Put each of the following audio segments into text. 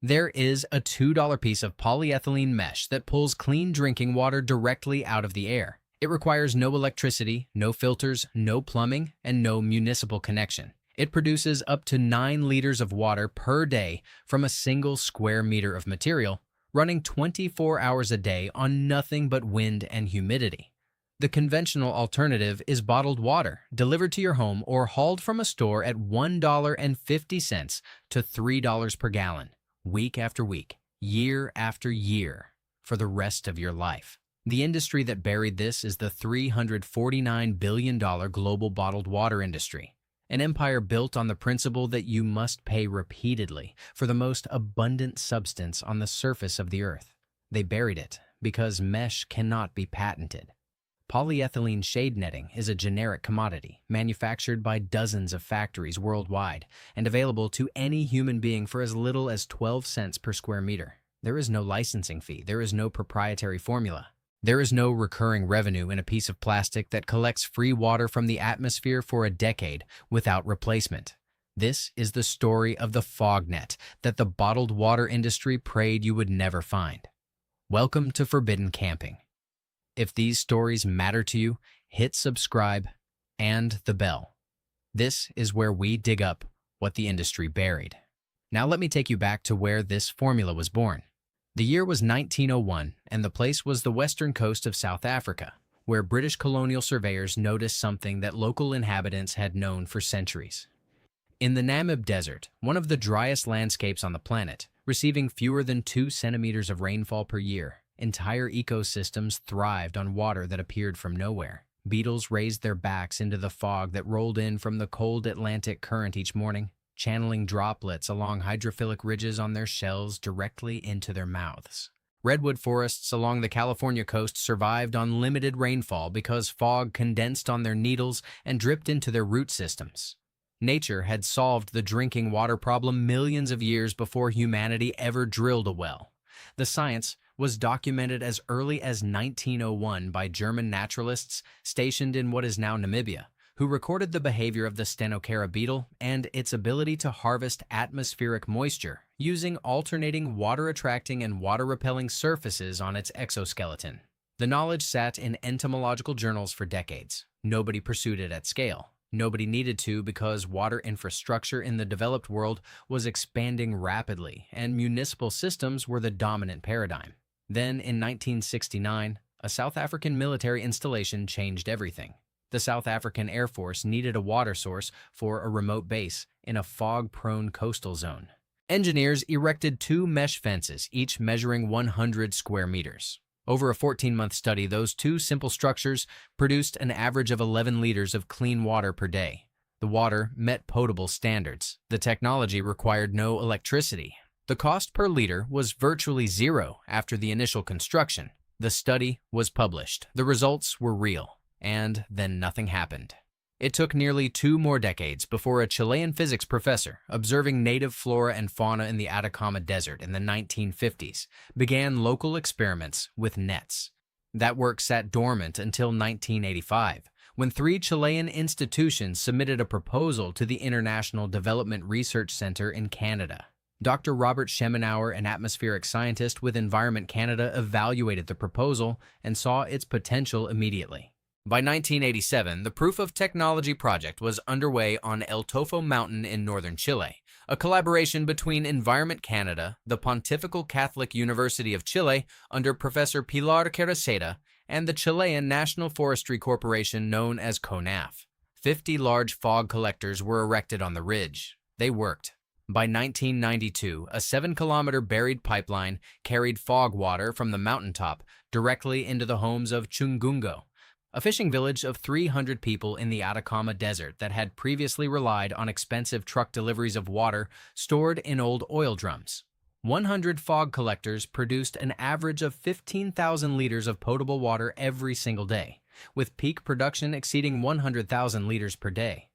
There is a $2 piece of polyethylene mesh that pulls clean drinking water directly out of the air. It requires no electricity, no filters, no plumbing, and no municipal connection. It produces up to 9 liters of water per day from a single square meter of material, running 24 hours a day on nothing but wind and humidity. The conventional alternative is bottled water, delivered to your home or hauled from a store at $1.50 to $3 per gallon, week after week, year after year, for the rest of your life. The industry that buried this is the $349 billion global bottled water industry, an empire built on the principle that you must pay repeatedly for the most abundant substance on the surface of the earth. They buried it because mesh cannot be patented. Polyethylene shade netting is a generic commodity manufactured by dozens of factories worldwide and available to any human being for as little as 12 cents per square meter. There is no licensing fee. There is no proprietary formula. There is no recurring revenue in a piece of plastic that collects free water from the atmosphere for a decade without replacement. This is the story of the fog net that the bottled water industry prayed you would never find. Welcome to Forbidden Camping. If these stories matter to you, hit subscribe and the bell. This is where we dig up what the industry buried. Now let me take you back to where this formula was born. The year was 1901, and the place was the western coast of South Africa, where British colonial surveyors noticed something that local inhabitants had known for centuries. In the Namib Desert, one of the driest landscapes on the planet, receiving fewer than 2 centimeters of rainfall per year, entire ecosystems thrived on water that appeared from nowhere. Beetles raised their backs into the fog that rolled in from the cold Atlantic current each morning, channeling droplets along hydrophilic ridges on their shells directly into their mouths. Redwood forests along the California coast survived on limited rainfall because fog condensed on their needles and dripped into their root systems. Nature had solved the drinking water problem millions of years before humanity ever drilled a well. The science was documented as early as 1901 by German naturalists stationed in what is now Namibia, who recorded the behavior of the Stenocara beetle and its ability to harvest atmospheric moisture using alternating water-attracting and water-repelling surfaces on its exoskeleton. The knowledge sat in entomological journals for decades. Nobody pursued it at scale. Nobody needed to because water infrastructure in the developed world was expanding rapidly and municipal systems were the dominant paradigm. Then, in 1969, a South African military installation changed everything. The South African Air Force needed a water source for a remote base in a fog-prone coastal zone. Engineers erected 2 mesh fences, each measuring 100 square meters. Over a 14-month study, those 2 simple structures produced an average of 11 liters of clean water per day. The water met potable standards. The technology required no electricity. The cost per liter was virtually zero after the initial construction. The study was published. The results were real. And then nothing happened. It took nearly 2 more decades before a Chilean physics professor, observing native flora and fauna in the Atacama Desert in the 1950s, began local experiments with nets. That work sat dormant until 1985, when 3 Chilean institutions submitted a proposal to the International Development Research Center in Canada. Dr. Robert Schemenauer, an atmospheric scientist with Environment Canada, evaluated the proposal and saw its potential immediately. By 1987, the Proof of Technology project was underway on El Tofo Mountain in northern Chile, a collaboration between Environment Canada, the Pontifical Catholic University of Chile under Professor Pilar Caraceda, and the Chilean National Forestry Corporation known as CONAF. 50 large fog collectors were erected on the ridge. They worked. By 1992, a 7-kilometer buried pipeline carried fog water from the mountaintop directly into the homes of Chungungo, a fishing village of 300 people in the Atacama Desert that had previously relied on expensive truck deliveries of water stored in old oil drums. 100 fog collectors produced an average of 15,000 liters of potable water every single day, with peak production exceeding 100,000 liters per day.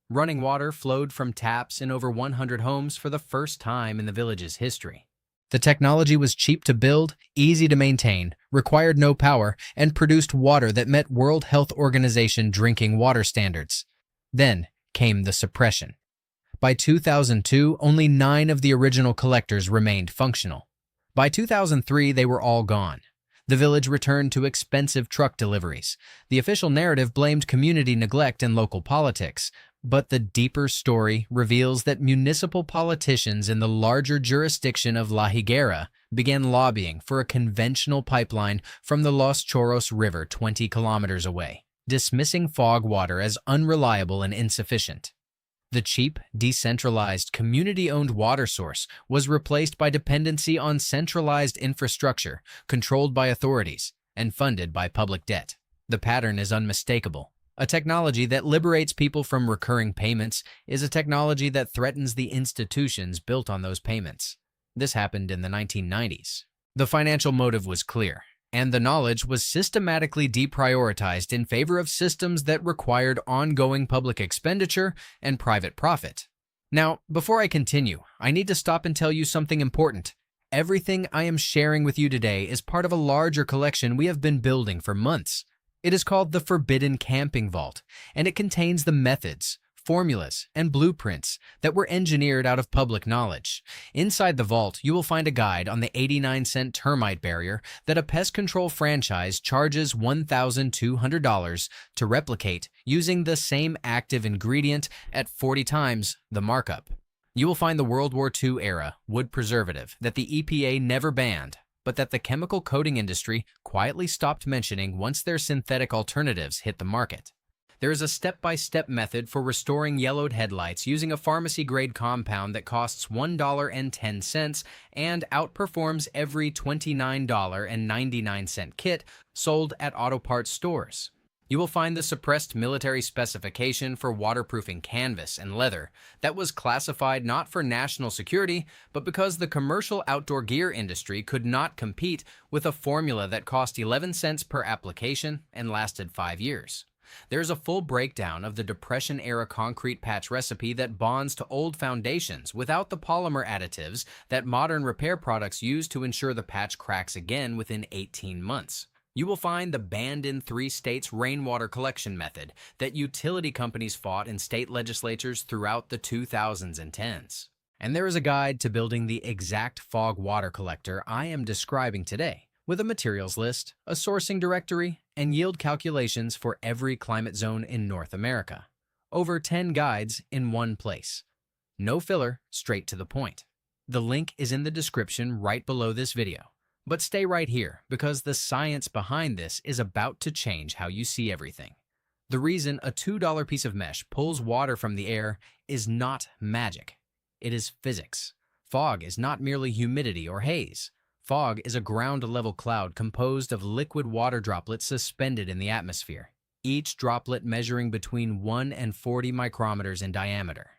Running water flowed from taps in over 100 homes for the first time in the village's history. The technology was cheap to build, easy to maintain, required no power, and produced water that met World Health Organization drinking water standards. Then came the suppression. By 2002, only 9 of the original collectors remained functional. By 2003, they were all gone. The village returned to expensive truck deliveries. The official narrative blamed community neglect and local politics, but the deeper story reveals that municipal politicians in the larger jurisdiction of La Higuera began lobbying for a conventional pipeline from the Los Chorros River 20 kilometers away, dismissing fog water as unreliable and insufficient. The cheap, decentralized, community-owned water source was replaced by dependency on centralized infrastructure controlled by authorities and funded by public debt. The pattern is unmistakable. A technology that liberates people from recurring payments is a technology that threatens the institutions built on those payments. This happened in the 1990s. The financial motive was clear, and the knowledge was systematically deprioritized in favor of systems that required ongoing public expenditure and private profit. Now, before I continue, I need to stop and tell you something important. Everything I am sharing with you today is part of a larger collection we have been building for months. It is called the Forbidden Camping Vault, and it contains the methods, formulas, and blueprints that were engineered out of public knowledge. Inside the vault, you will find a guide on the 89-cent termite barrier that a pest control franchise charges $1,200 to replicate using the same active ingredient at 40 times the markup. You will find the World War II era wood preservative that the EPA never banned, but that the chemical coating industry quietly stopped mentioning once their synthetic alternatives hit the market. There is a step-by-step method for restoring yellowed headlights using a pharmacy-grade compound that costs $1.10 and outperforms every $29.99 kit sold at auto parts stores. You will find the suppressed military specification for waterproofing canvas and leather that was classified not for national security, but because the commercial outdoor gear industry could not compete with a formula that cost 11 cents per application and lasted 5 years. There's a full breakdown of the Depression-era concrete patch recipe that bonds to old foundations without the polymer additives that modern repair products use to ensure the patch cracks again within 18 months. You will find the banned in 3 states rainwater collection method that utility companies fought in state legislatures throughout the 2000s and 10s. And there is a guide to building the exact fog water collector I am describing today, with a materials list, a sourcing directory, and yield calculations for every climate zone in North America. Over 10 guides in one place. No filler, straight to the point. The link is in the description right below this video. But stay right here, because the science behind this is about to change how you see everything. The reason a $2 piece of mesh pulls water from the air is not magic. It is physics. Fog is not merely humidity or haze. Fog is a ground-level cloud composed of liquid water droplets suspended in the atmosphere, each droplet measuring between 1 and 40 micrometers in diameter.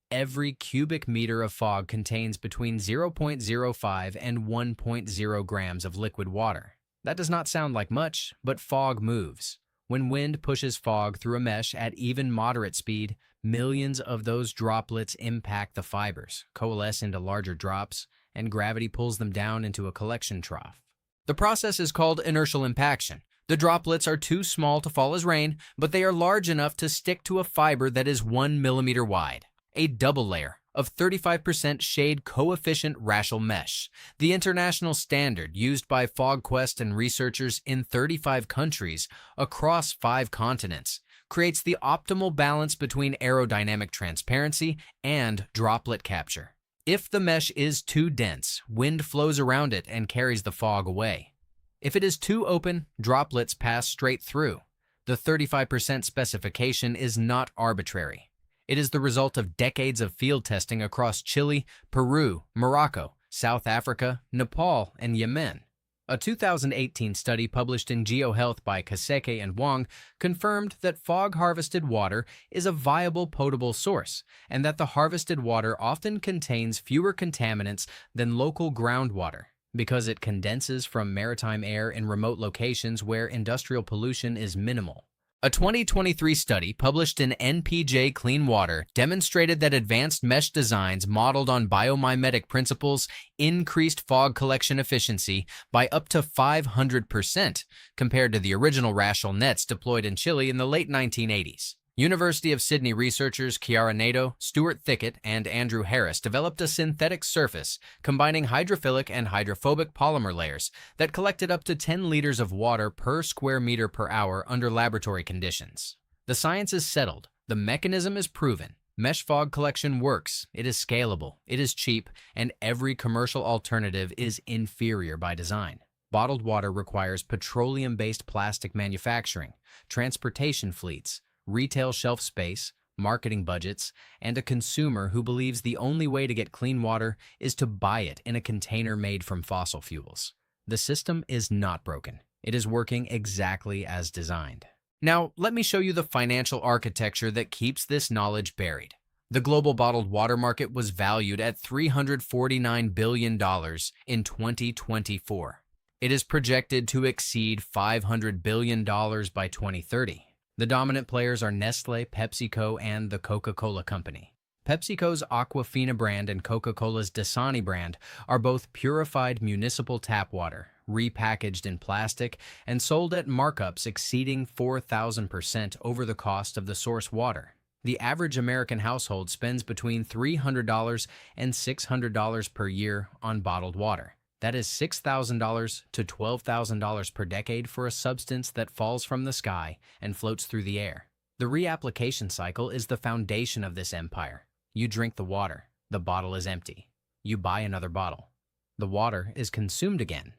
Every cubic meter of fog contains between 0.05 and 1.0 grams of liquid water. That does not sound like much, but fog moves. When wind pushes fog through a mesh at even moderate speed, millions of those droplets impact the fibers, coalesce into larger drops, and gravity pulls them down into a collection trough. The process is called inertial impaction. The droplets are too small to fall as rain, but they are large enough to stick to a fiber that is 1 millimeter wide. A double layer of 35% shade coefficient racial mesh, the international standard used by FogQuest and researchers in 35 countries across 5 continents, creates the optimal balance between aerodynamic transparency and droplet capture. If the mesh is too dense, wind flows around it and carries the fog away. If it is too open, droplets pass straight through. The 35% specification is not arbitrary. It is the result of decades of field testing across Chile, Peru, Morocco, South Africa, Nepal, and Yemen. A 2018 study published in GeoHealth by Kaseke and Wang confirmed that fog-harvested water is a viable potable source, and that the harvested water often contains fewer contaminants than local groundwater because it condenses from maritime air in remote locations where industrial pollution is minimal. A 2023 study published in NPJ Clean Water demonstrated that advanced mesh designs modeled on biomimetic principles increased fog collection efficiency by up to 500% compared to the original racial nets deployed in Chile in the late 1980s. University of Sydney researchers Chiara Nato, Stuart Thickett, and Andrew Harris developed a synthetic surface combining hydrophilic and hydrophobic polymer layers that collected up to 10 liters of water per square meter per hour under laboratory conditions. The science is settled. The mechanism is proven. Mesh fog collection works. It is scalable. It is cheap, and every commercial alternative is inferior by design. Bottled water requires petroleum-based plastic manufacturing, transportation fleets, retail shelf space, marketing budgets, and a consumer who believes the only way to get clean water is to buy it in a container made from fossil fuels. The system is not broken. It is working exactly as designed. Now, let me show you the financial architecture that keeps this knowledge buried. The global bottled water market was valued at $349 billion in 2024. It is projected to exceed $500 billion by 2030. The dominant players are Nestle, PepsiCo, and the Coca-Cola Company. PepsiCo's Aquafina brand and Coca-Cola's Dasani brand are both purified municipal tap water, repackaged in plastic, and sold at markups exceeding 4,000% over the cost of the source water. The average American household spends between $300 and $600 per year on bottled water. That is $6,000 to $12,000 per decade for a substance that falls from the sky and floats through the air. The reapplication cycle is the foundation of this empire. You drink the water, the bottle is empty. You buy another bottle. The water is consumed again.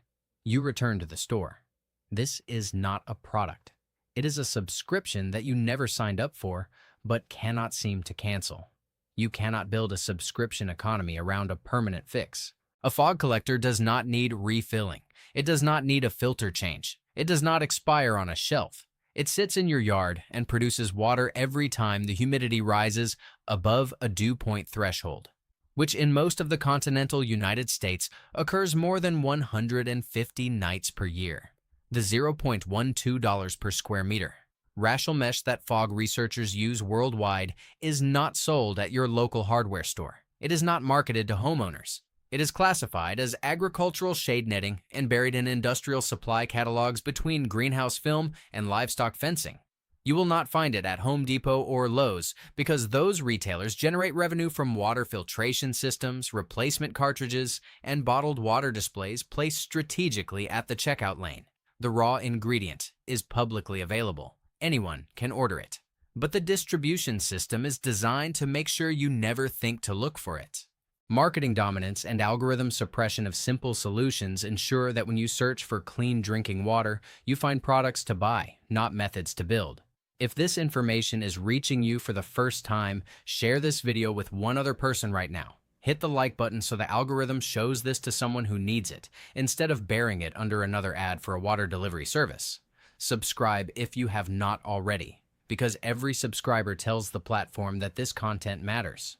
You return to the store. This is not a product. It is a subscription that you never signed up for, but cannot seem to cancel. You cannot build a subscription economy around a permanent fix. A fog collector does not need refilling. It does not need a filter change. It does not expire on a shelf. It sits in your yard and produces water every time the humidity rises above a dew point threshold, which in most of the continental United States occurs more than 150 nights per year. The $0.12 per square meter rational mesh that fog researchers use worldwide is not sold at your local hardware store. It is not marketed to homeowners. It is classified as agricultural shade netting and buried in industrial supply catalogs between greenhouse film and livestock fencing. You will not find it at Home Depot or Lowe's because those retailers generate revenue from water filtration systems, replacement cartridges, and bottled water displays placed strategically at the checkout lane. The raw ingredient is publicly available. Anyone can order it. But the distribution system is designed to make sure you never think to look for it. Marketing dominance and algorithm suppression of simple solutions ensure that when you search for clean drinking water, you find products to buy, not methods to build. If this information is reaching you for the first time, share this video with one other person right now. Hit the like button so the algorithm shows this to someone who needs it, instead of burying it under another ad for a water delivery service. Subscribe if you have not already, because every subscriber tells the platform that this content matters.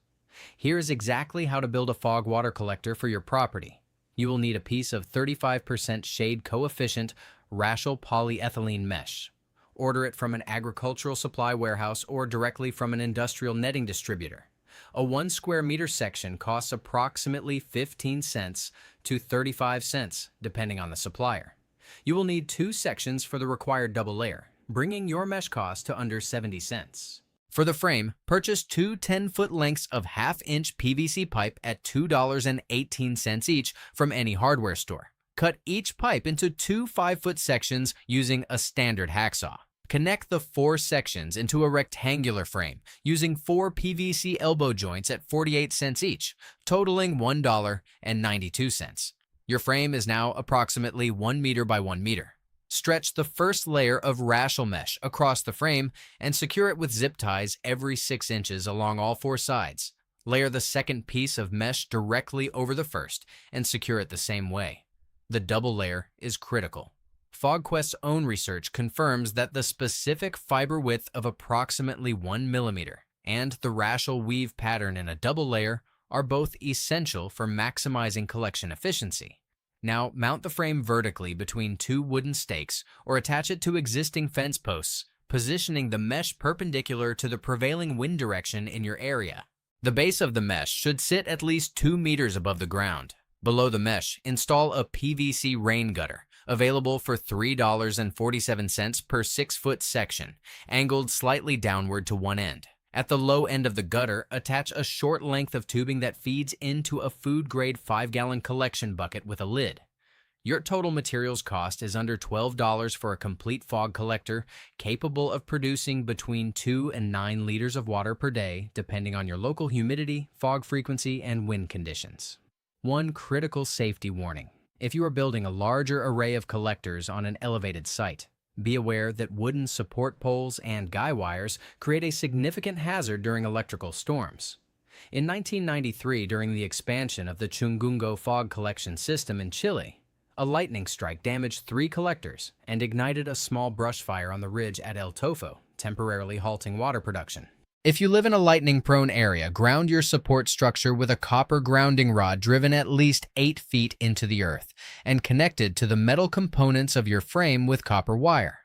Here is exactly how to build a fog water collector for your property. You will need a piece of 35% shade coefficient rational polyethylene mesh. Order it from an agricultural supply warehouse or directly from an industrial netting distributor. A 1 square meter section costs approximately 15 cents to 35 cents, depending on the supplier. You will need 2 sections for the required double layer, bringing your mesh cost to under 70 cents. For the frame, purchase 2 10-foot lengths of half-inch PVC pipe at $2.18 each from any hardware store. Cut each pipe into 2 5-foot sections using a standard hacksaw. Connect the 4 sections into a rectangular frame using 4 PVC elbow joints at 48 cents each, totaling $1.92. Your frame is now approximately 1 meter by 1 meter. Stretch the first layer of rational mesh across the frame and secure it with zip ties every 6 inches along all 4 sides. Layer the second piece of mesh directly over the first and secure it the same way. The double layer is critical. FogQuest's own research confirms that the specific fiber width of approximately 1 millimeter and the rational weave pattern in a double layer are both essential for maximizing collection efficiency. Now, mount the frame vertically between 2 wooden stakes or attach it to existing fence posts, positioning the mesh perpendicular to the prevailing wind direction in your area. The base of the mesh should sit at least 2 meters above the ground. Below the mesh, install a PVC rain gutter, available for $3.47 per 6-foot section, angled slightly downward to one end. At the low end of the gutter, attach a short length of tubing that feeds into a food-grade 5-gallon collection bucket with a lid. Your total materials cost is under $12 for a complete fog collector capable of producing between 2 and 9 liters of water per day, depending on your local humidity, fog frequency, and wind conditions. One critical safety warning. If you are building a larger array of collectors on an elevated site, be aware that wooden support poles and guy wires create a significant hazard during electrical storms. In 1993, during the expansion of the Chungungo fog collection system in Chile, a lightning strike damaged 3 collectors and ignited a small brush fire on the ridge at El Tofo, temporarily halting water production. If you live in a lightning-prone area, ground your support structure with a copper grounding rod driven at least 8 feet into the earth and connected to the metal components of your frame with copper wire.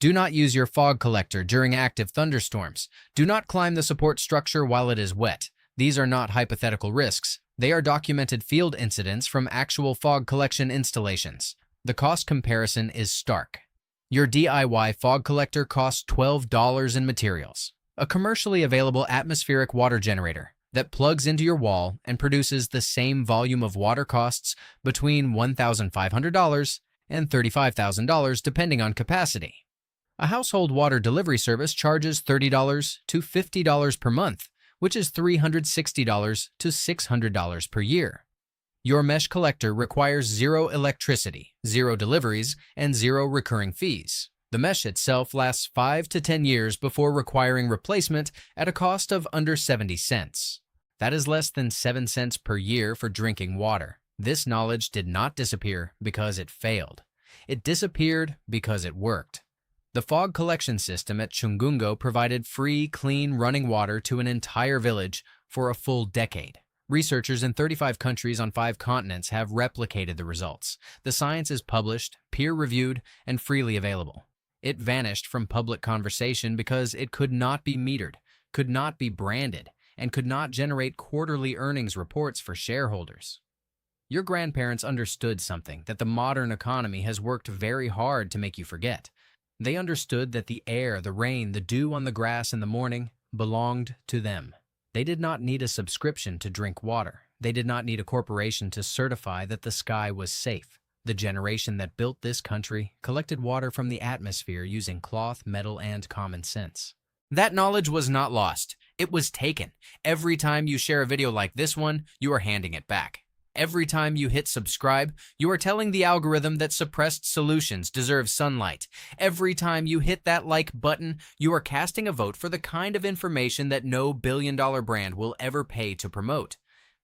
Do not use your fog collector during active thunderstorms. Do not climb the support structure while it is wet. These are not hypothetical risks. They are documented field incidents from actual fog collection installations. The cost comparison is stark. Your DIY fog collector costs $12 in materials. A commercially available atmospheric water generator that plugs into your wall and produces the same volume of water costs between $1,500 and $35,000 depending on capacity. A household water delivery service charges $30 to $50 per month, which is $360 to $600 per year. Your mesh collector requires 0 electricity, 0 deliveries, and 0 recurring fees. The mesh itself lasts 5 to 10 years before requiring replacement at a cost of under 70 cents. That is less than 7 cents per year for drinking water. This knowledge did not disappear because it failed. It disappeared because it worked. The fog collection system at Chungungo provided free, clean running water to an entire village for a full decade. Researchers in 35 countries on 5 continents have replicated the results. The science is published, peer-reviewed, and freely available. It vanished from public conversation because it could not be metered, could not be branded, and could not generate quarterly earnings reports for shareholders. Your grandparents understood something that the modern economy has worked very hard to make you forget. They understood that the air, the rain, the dew on the grass in the morning belonged to them. They did not need a subscription to drink water. They did not need a corporation to certify that the sky was safe. The generation that built this country collected water from the atmosphere using cloth, metal, and common sense. That knowledge was not lost. It was taken. Every time you share a video like this one, you are handing it back. Every time you hit subscribe, you are telling the algorithm that suppressed solutions deserve sunlight. Every time you hit that like button, you are casting a vote for the kind of information that no billion-dollar brand will ever pay to promote.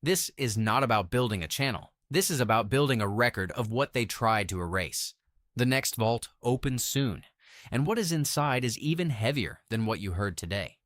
This is not about building a channel. This is about building a record of what they tried to erase. The next vault opens soon, and what is inside is even heavier than what you heard today.